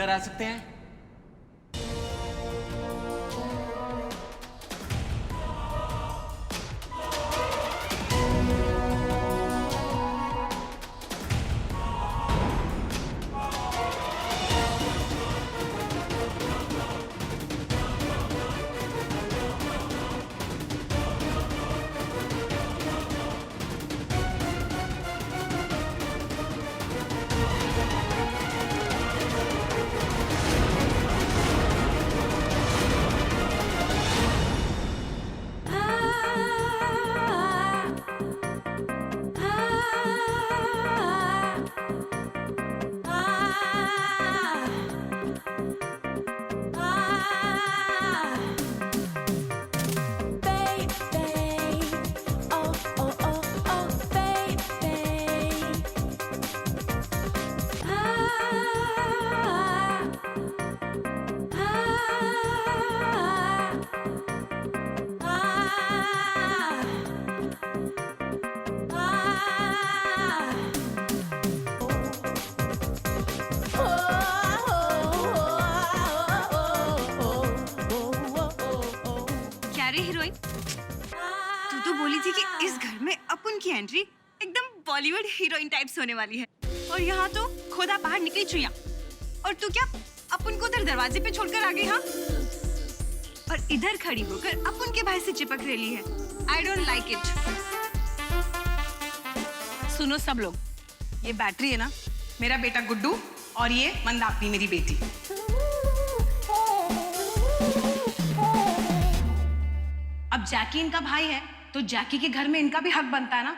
अंदर आ सकते हैं? हीरोइन, तू तो बोली थी कि इस घर में अपन की एंट्री एकदम बॉलीवुड हीरोइन टाइप्स होने वाली है, और यहाँ तो खुदा बाहर निकली चुया। और तू क्या अपन को उधर दरवाजे पे छोड़कर आ गई? हाँ, और इधर खड़ी होकर अपन के भाई से चिपक रही है। I don't like it. सुनो सब लोग, ये बैटरी है ना मेरा बेटा गुड्डू, और ये मंदाकिनी मेरी बेटी। अब जैकी इनका भाई है तो जैकी के घर में इनका भी हक बनता है ना।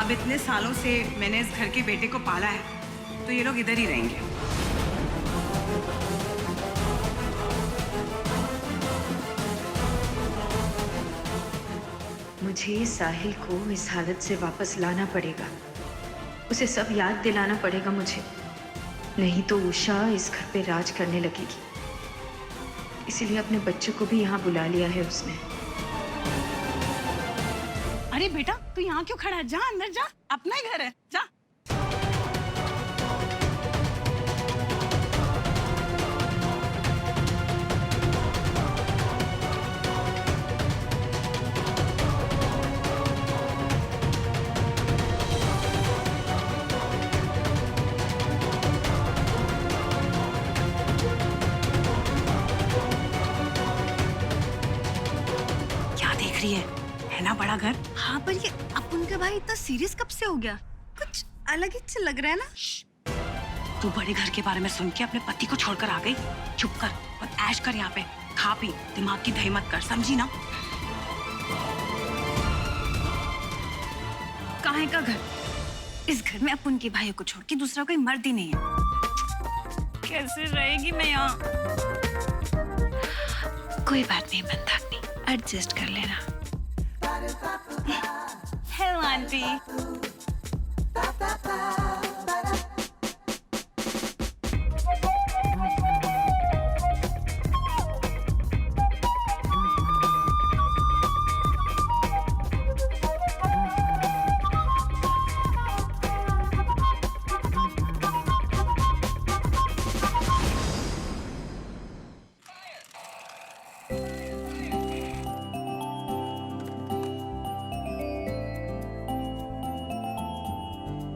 अब इतने सालों से मैंने इस घर के बेटे को पाला है तो ये लोग इधर ही रहेंगे। मुझे साहिल को इस हालत से वापस लाना पड़ेगा, उसे सब याद दिलाना पड़ेगा मुझे, नहीं तो उषा इस घर पे राज करने लगेगी। इसीलिए अपने बच्चों को भी यहाँ बुला लिया है उसने। अरे बेटा तू यहाँ क्यों खड़ा है? जा अंदर जा, अपना ही घर है, जा। है ना बड़ा घर? हाँ, पर ये अपन का भाई इतना सीरियस कब से हो गया? कुछ अलग ही सा लग रहा है ना। तू बड़े घर के बारे में सुन के अपने पति को छोड़कर आ गई? चुप कर और ऐश कर, यहाँ पे खा पी, दिमाग की दही मत कर, समझी ना? कहाँ का घर? इस घर में अपन के भाइयों को छोड़ के दूसरा कोई मर्द ही नहीं है। कैसे रहेगी मैं यहाँ? कोई बात नहीं मंदाकिनी, एडजस्ट कर लेना। Hello aunty.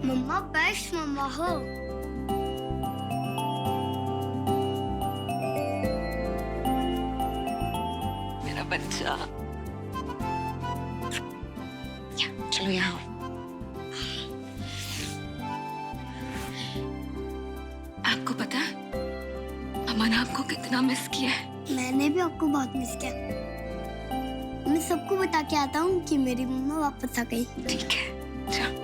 Mumma best mumma हो। मेरा बच्चा, चलो यहाँ। आपको पता है मम्मा ने आपको कितना मिस किया है? मैंने भी आपको बहुत मिस किया। मैं सबको बता के आता हूँ कि मेरी मम्मा वापस आ गई। ठीक है, जा।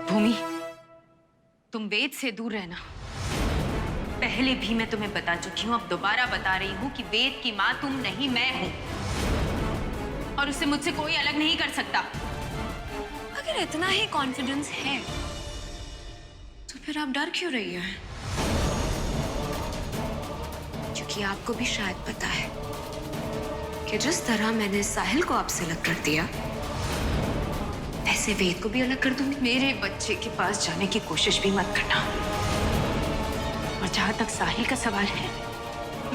भूमि, तुम वेद से दूर रहना। पहले भी मैं तुम्हें बता चुकी हूँ, अब दोबारा बता रही हूँ कि वेद की माँ तुम नहीं मैं हूँ, और उससे मुझसे कोई अलग नहीं कर सकता। अगर इतना ही कॉन्फिडेंस है तो फिर आप डर क्यों रही हैं? क्योंकि आपको भी शायद पता है कि जिस तरह मैंने साहिल को आपसे अलग कर दिया, वैसे वेद को भी अलग कर दूंगी। मेरे बच्चे के पास जाने की कोशिश भी मत करना। और जहां तक साहिल का सवाल है,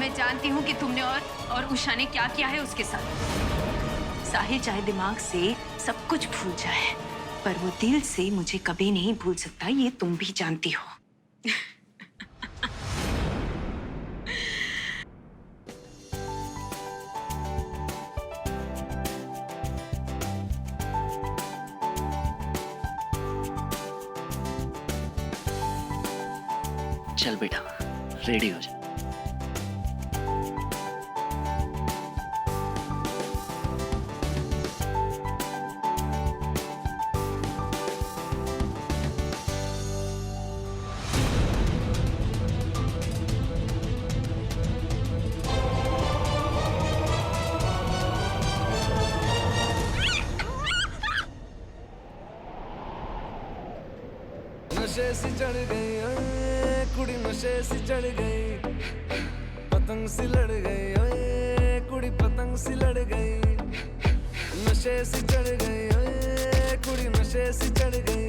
मैं जानती हूँ कि तुमने और उषा ने क्या किया है उसके साथ। साहिल चाहे दिमाग से सब कुछ भूल जाए, पर वो दिल से मुझे कभी नहीं भूल सकता, ये तुम भी जानती हो। चल बेटा, रेडी हो जा। नशे सी चढ़ गई ओए कुड़ी, नशे सी चढ़ गई, पतंग सी लड़ गई ओए कुड़ी, पतंग सी लड़ गई। नशे सी चढ़ गई ओए कुड़ी, नशे सी चढ़ गई,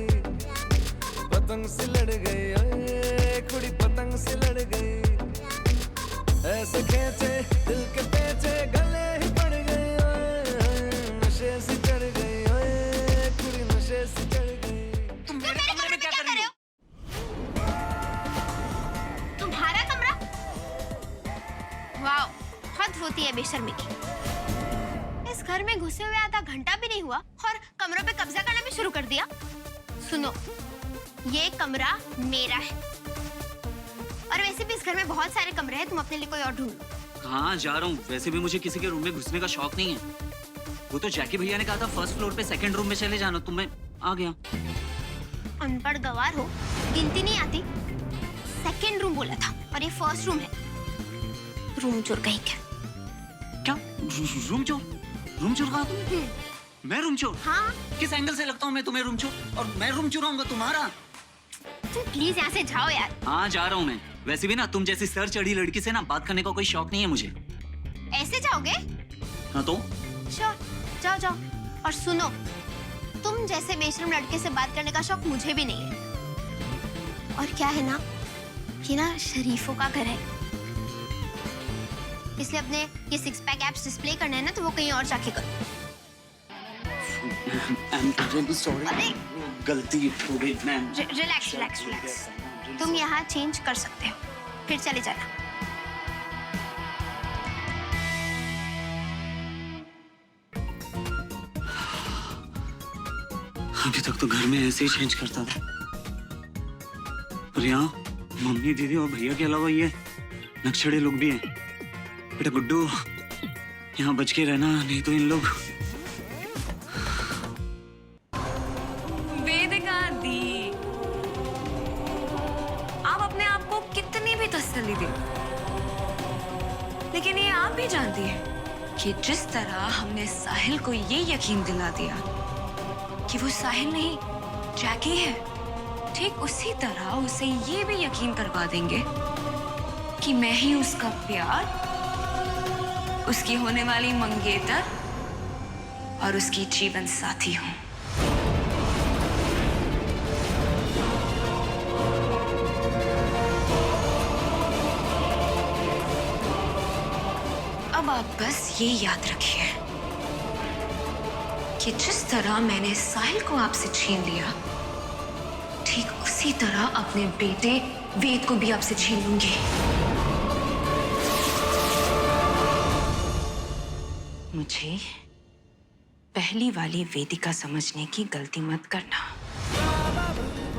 पतंग सी लड़ गई ओए कुड़ी, पतंग सी लड़ गई। ऐसे खींचे दिल के पेचे, गले ही पड़ गई ओए, नशे सी चढ़ गई ओए कुड़ी, नशे सी चढ़ गई। तुम मेरे कमरे में क्या कर रही हो? तुम्हारा कमरा? वाह, हद होती है बेशर्मी की। इस घर में घुसे हुए आधा घंटा भी नहीं हुआ और कमरों पे कब्जा करना भी शुरू कर दिया। सुनो, ये कमरा मेरा है, और वैसे भी इस घर में बहुत सारे कमरे हैं, तुम अपने लिए कोई और ढूंढ लो। हाँ जा रहा हूँ, वैसे भी मुझे किसी के रूम में घुसने का शौक नहीं है। वो तो जैकी भैया ने कहा था फर्स्ट फ्लोर पे सेकंड रूम में चले जाना, तो मैं आ गया। अनपढ़ गवार हो, गिनती नहीं आती। सेकंड रूम बोला था और ये फर्स्ट रूम है। रूम चोर कहीं क्या? रूम चोर? रूम चोर कहा तुम? मैं रूम चोर? हाँ, किस एंगल से लगता हूँ मैं तुम्हें रूम चोर? और मैं रूम चुराऊंगा तुम्हारा? तुम प्लीज यहाँ से जाओ यार। हाँ जा रहा हूँ मैं। वैसे भी ना तुम जैसी सर चढ़ी लड़की से ना बात करने का कोई शौक नहीं है मुझे। ऐसे जाओगे? हाँ तो? श्योर, जाओ जाओ। और सुनो, तुम जैसे बेशर्म लड़के से बात करने का शौक मुझे भी नहीं है। और क्या है ना, ये ना शरीफों का घर है, इसलिए अपने ये सिक्स पैक एब्स डिस्प्ले करना है ना, तो वो कहीं और जाके करो। I'm really sorry. अरे! गलती हो गई मैम। Relax relax relax. तुम यहाँ चेंज कर सकते हो, फिर चले जाना। अभी तक तो घर में ऐसे ही चेंज करता था, पर यहाँ मम्मी दीदी और भैया के अलावा ये नक्सड़े लोग भी हैं। बेटा गुड्डू, यहाँ बच के रहना, नहीं तो इन लोग। वेदिका दी, आप अपने आप को कितनी भी तसल्ली दे, लेकिन ये आप भी जानती हैं कि जिस तरह हमने साहिल को ये यकीन दिला दिया कि वो साहिल नहीं जैकी है, ठीक उसी तरह उसे ये भी यकीन करवा देंगे कि मैं ही उसका प्यार, उसकी होने वाली मंगेतर और उसकी जीवन साथी हूं। अब आप बस ये याद रखिए कि जिस तरह मैंने साहिल को आपसे छीन लिया, ठीक उसी तरह अपने बेटे वेद को भी आपसे छीन लूंगी। मुझे पहली वाली वेदिका समझने की गलती मत करना।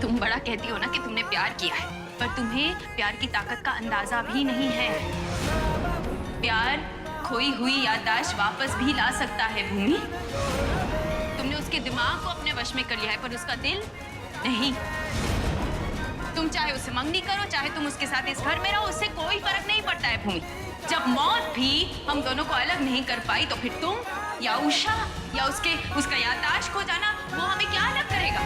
तुम बड़ा कहती हो ना कि तुमने प्यार किया है, पर तुम्हें प्यार की ताकत का अंदाजा भी नहीं है। प्यार खोई हुई याददाश्त वापस भी ला सकता है भूमि। तुमने उसके दिमाग को अपने वश में कर लिया है, पर उसका दिल नहीं। तुम चाहे उससे मंगनी करो, चाहे तुम उसके साथ इस घर में रहो, उससे कोई फर्क नहीं पड़ता है भूमि। जब मौत भी हम दोनों को अलग नहीं कर पाई तो फिर तुम या उषा या उसका याददाश्त खो जाना, वो हमें क्या अलग करेगा?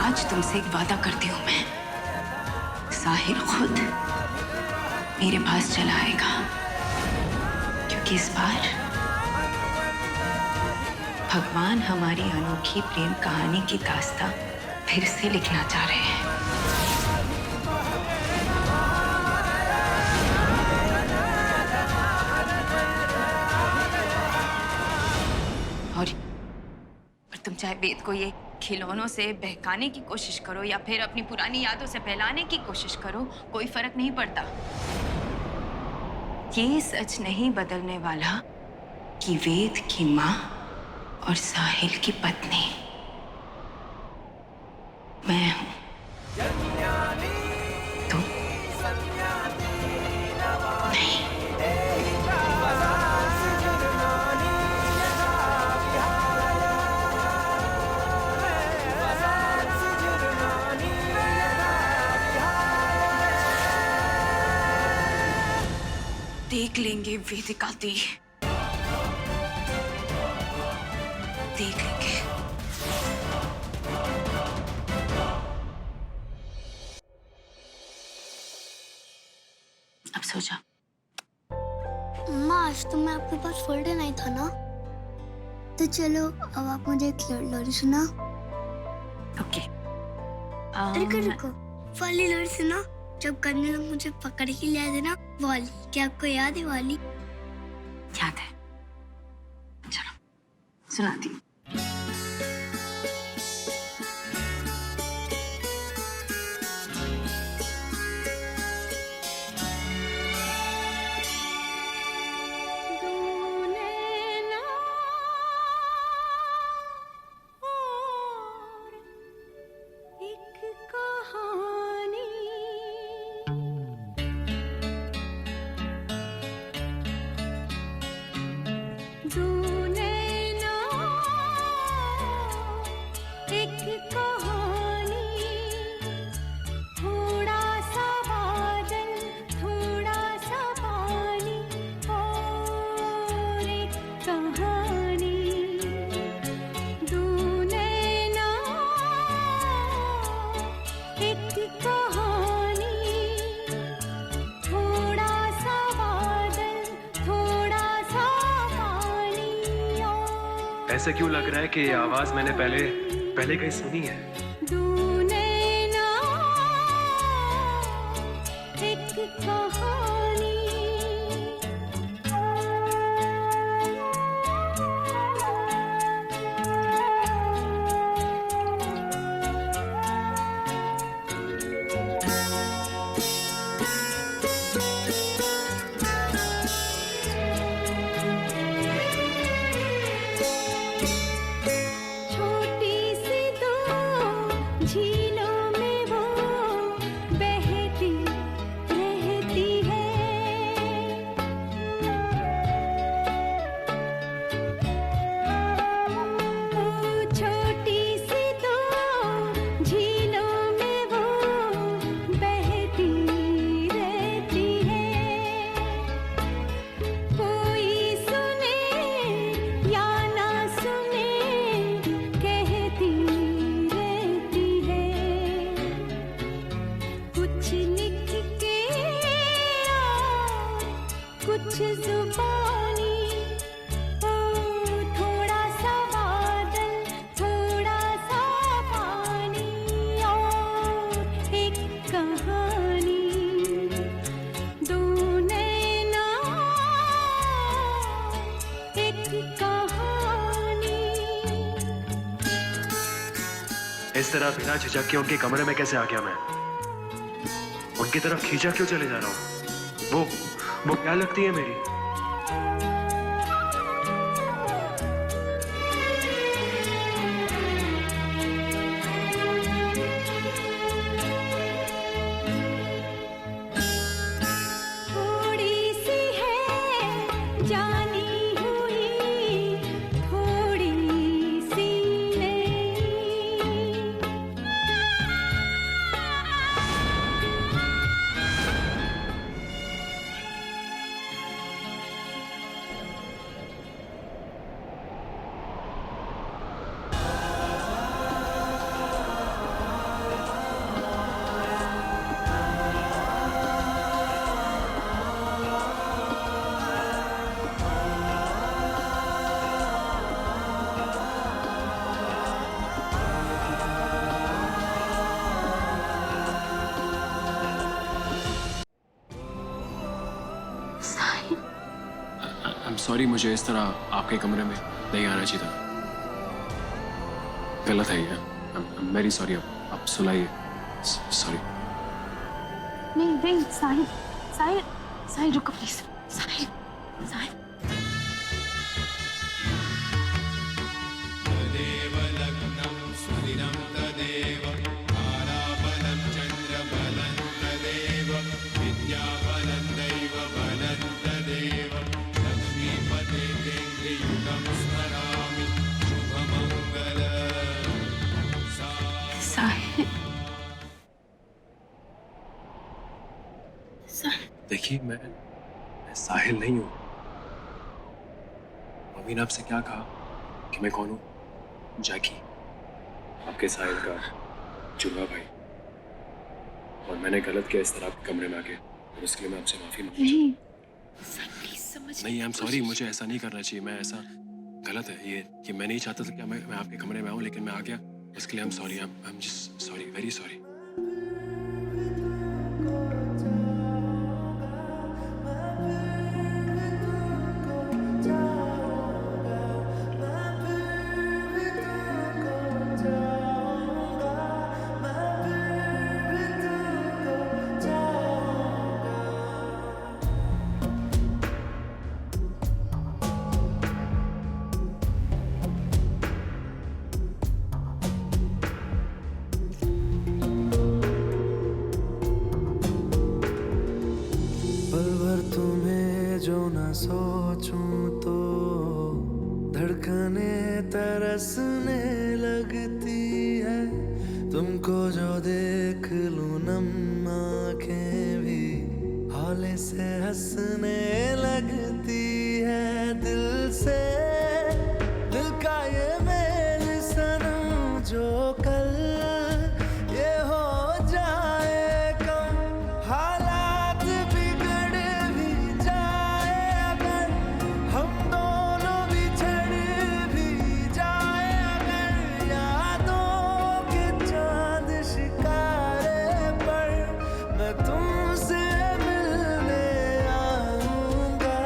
आज तुमसे एक वादा करती हूँ मैं, साहिल खुद मेरे पास चला आएगा, क्योंकि इस बार भगवान हमारी अनोखी प्रेम कहानी की दास्तां फिर से लिखना चाह रहे हैं। और तुम चाहे वेद को ये खिलौनों से बहकाने की कोशिश करो या फिर अपनी पुरानी यादों से बहलाने की कोशिश करो, कोई फर्क नहीं पड़ता। ये सच नहीं बदलने वाला कि वेद की माँ और साहिल की पत्नी मैं हूं। तुम नहीं। देख लेंगे वेदिका दी, देख लेंगे। अब सो जा। अम्मा आज तो मैं आपके पास फुल डे नहीं था ना, तो चलो अब आप मुझे एक लड़ी सुना। ओके। रुको रुको, वाली लड़ी सुना जब गन्ने लोग मुझे पकड़ के ले आए थे ना, वाली। क्या आपको याद है वाली? याद है, चलो सुनाती हूँ। ऐसा क्यों लग रहा है कि ये आवाज मैंने पहले कहीं सुनी है? इस तरह बिना झिझक के उनके कमरे में कैसे आ गया मैं? उनकी तरफ खींचा क्यों चले जा रहा हूँ? वो क्या लगती है मेरी? सॉरी, मुझे इस तरह आपके कमरे में नहीं आना चाहिए था। गलत है ये। मेरी सॉरी। आप सुनाइए। सॉरी। नहीं नहीं, साहिल साहिल साहिल रुको प्लीज। साहिल साहिल देखिए, मैं साहिल नहीं हूँ। मम्मी ने आपसे क्या कहा कि मैं कौन हूँ? जैकी, आपके साहिल का जुड़वा भाई। और मैंने गलत किया इस तरह आपके कमरे में आके, और उसके लिए मैं आपसे माफी मांगता हूँ। नहीं, आई एम सॉरी, मुझे ऐसा नहीं करना चाहिए। मैं ऐसा गलत है ये मैं नहीं चाहता था कि मैं आपके कमरे में आऊँ, लेकिन मैं आ गया। उसके लिए I am sorry. I am just sorry, very sorry. जो ना सोचूं तो धड़कने तरसने लगती है। तुमको जो देख लूं नम आंखें भी हौले से हंसने लगती है। दिल से दिल का ये मेल सनम जो कल ये हो जाए कम। हालात बिगड़ भी जाए अगर, हम दोनों बिछड़ भी जाए अगर, यादों के चांद शिकारे पर मैं तुमसे मिलने आऊंगा।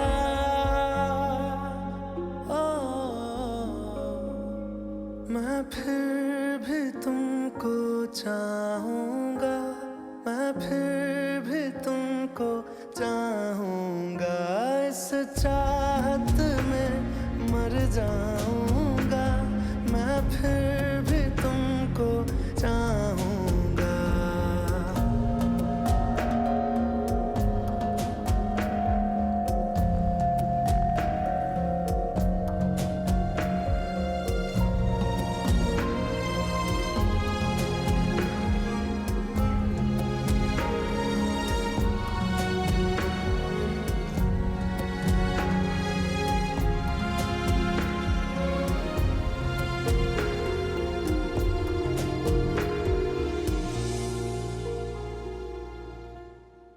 मैं फिर भी तुमको चाहूंगा, मैं फिर भी तुमको चाहूंगा। इस चाहत में मर जाऊंगा, मैं फिर भी तुमको चाहूंगा।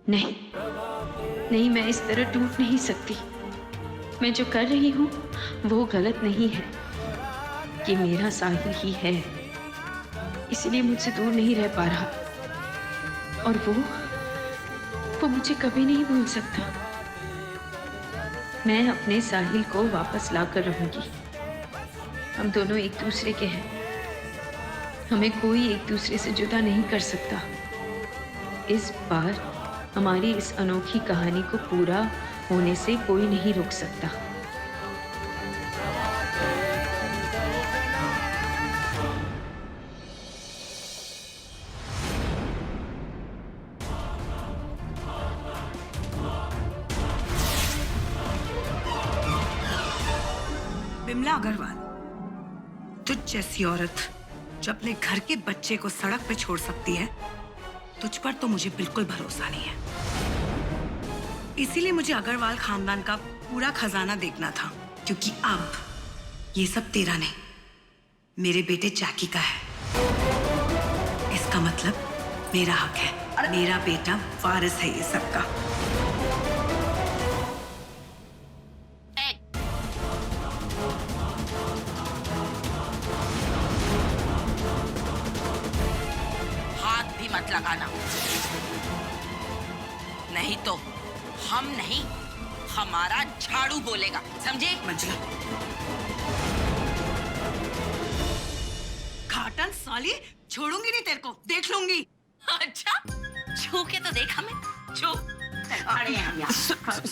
नहीं नहीं, मैं इस तरह टूट नहीं सकती। मैं जो कर रही हूँ वो गलत नहीं है। ये मेरा साहिल ही है, इसलिए मुझसे दूर नहीं रह पा रहा। और वो मुझे कभी नहीं भूल सकता। मैं अपने साहिल को वापस ला कर रहूंगी। हम दोनों एक दूसरे के हैं, हमें कोई एक दूसरे से जुदा नहीं कर सकता। इस बार हमारी इस अनोखी कहानी को पूरा होने से कोई नहीं रोक सकता। बिमला अग्रवाल, तुझ जैसी औरत जो अपने घर के बच्चे को सड़क पे छोड़ सकती है, तुझ पर तो मुझे बिल्कुल भरोसा नहीं है। इसीलिए मुझे अग्रवाल खानदान का पूरा खजाना देखना था, क्योंकि अब ये सब तेरा नहीं, मेरे बेटे जैकी का है। इसका मतलब मेरा हक है, मेरा बेटा वारिस है ये सब का। हाथ भी मत लगाना, नहीं तो हम नहीं हमारा झाड़ू बोलेगा, समझे? मंजुला, घाटन साली, छोड़ूंगी नहीं तेरे को, देख लूंगी। अच्छा, छू के तो देखा मैं, छू। खड़े हैं हम यहाँ।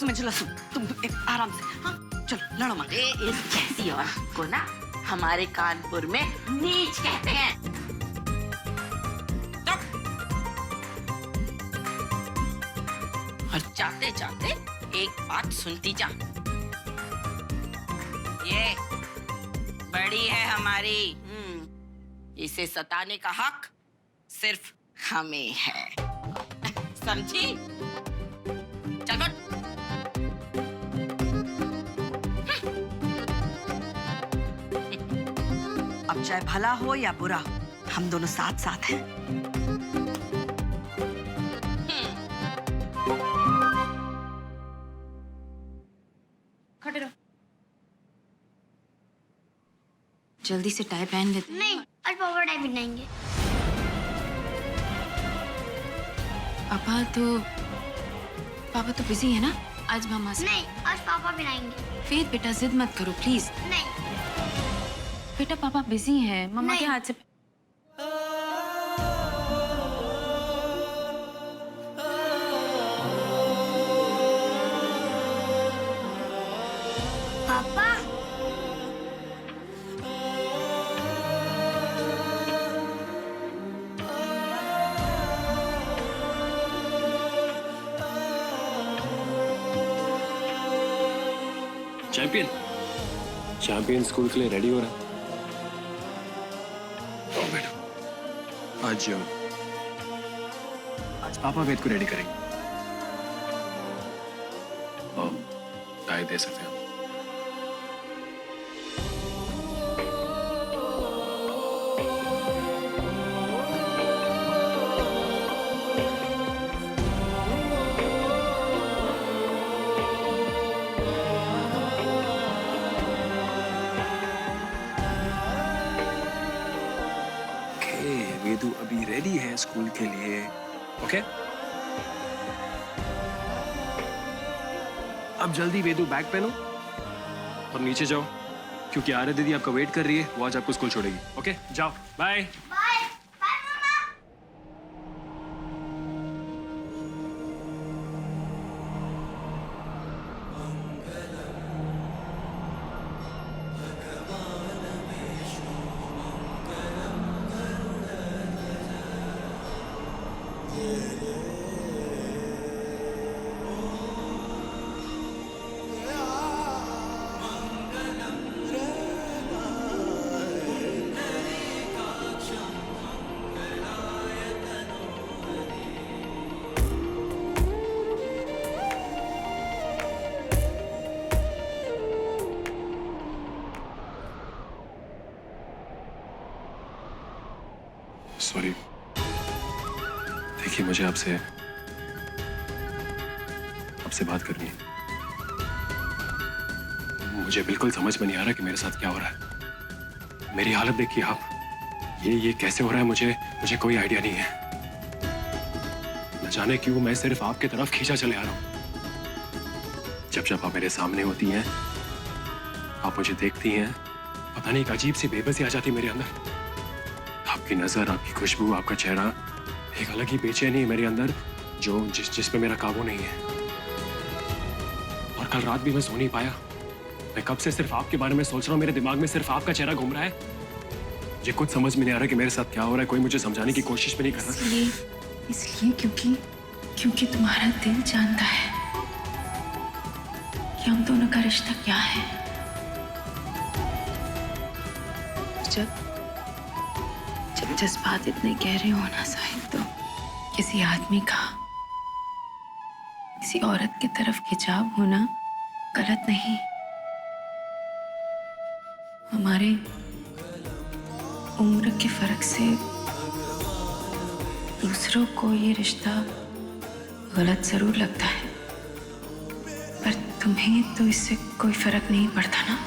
मंजुला सुन, तुम आराम से, हाँ चलो लड़ो मत। अरे इस जैसी औरत को ना हमारे कानपुर में नीच कहते हैं। और जाते जाते एक बात सुनती जा, ये बड़ी है हमारी, इसे सताने का हक सिर्फ हमें है, समझी? चल बट। अब चाहे भला हो या बुरा, हम दोनों साथ साथ हैं। खड़े रहो। जल्दी से टाई पहन लेते हैं। नहीं, आज पापा टाई पहनाएंगे। पापा तो बिजी है ना, आज मामा से। नहीं, आज पापा पहनाएंगे। फिर बेटा जिद मत करो प्लीज। नहीं। बेटा पापा बिजी है, मम्मा के हाथ से। पापा, चैंपियन स्कूल के लिए रेडी हो रहा है। आओ बेटा, आज पापा वेद को रेडी करेंगे। टाई दे सकते हैं। वेदु अभी रेडी है स्कूल के लिए, ओके? अब जल्दी वेदु बैग पहनो और नीचे जाओ, क्योंकि आर्या दीदी आपका वेट कर रही है, वो आज आपको स्कूल छोड़ेगी। ओके, जाओ, बाय। बाय बाय मामा। सॉरी, देखिए मुझे आपसे बात करनी है। मुझे बिल्कुल समझ में नहीं आ रहा कि मेरे साथ क्या हो रहा है। मेरी हालत देखिए आप, ये कैसे हो रहा है, मुझे कोई आइडिया नहीं है। न जाने क्यों मैं सिर्फ आपके तरफ खींचा चले आ रहा हूं। जब आप मेरे सामने होती हैं, आप मुझे देखती हैं, पता नहीं एक अजीब सी बेबसी आ जाती मेरे अंदर। आपकी नजर, आपकी खुशबू, आपका चेहरा, एक अलग ही बेचैनी है मेरे अंदर जो जिस पे मेरा काबू नहीं है। और कल रात भी मैं सो नहीं पाया। मैं कब से सिर्फ आपके बारे में सोच रहा हूँ, मेरे दिमाग में सिर्फ आपका चेहरा घूम रहा है। मुझे कुछ समझ में नहीं आ रहा कि मेरे साथ क्या हो रहा है। कोई मुझे समझाने की कोशिश भी नहीं कर रहा। इसलिए क्योंकि तुम्हारा दिल जानता है कि हम दोनों का रिश्ता क्या है। जब जज्बात इतने गहरे हो ना साहिल, तो किसी आदमी का किसी औरत की तरफ खिंचाव होना गलत नहीं। हमारे उम्र के फर्क से दूसरों को ये रिश्ता गलत जरूर लगता है, पर तुम्हें तो इससे कोई फर्क नहीं पड़ता ना।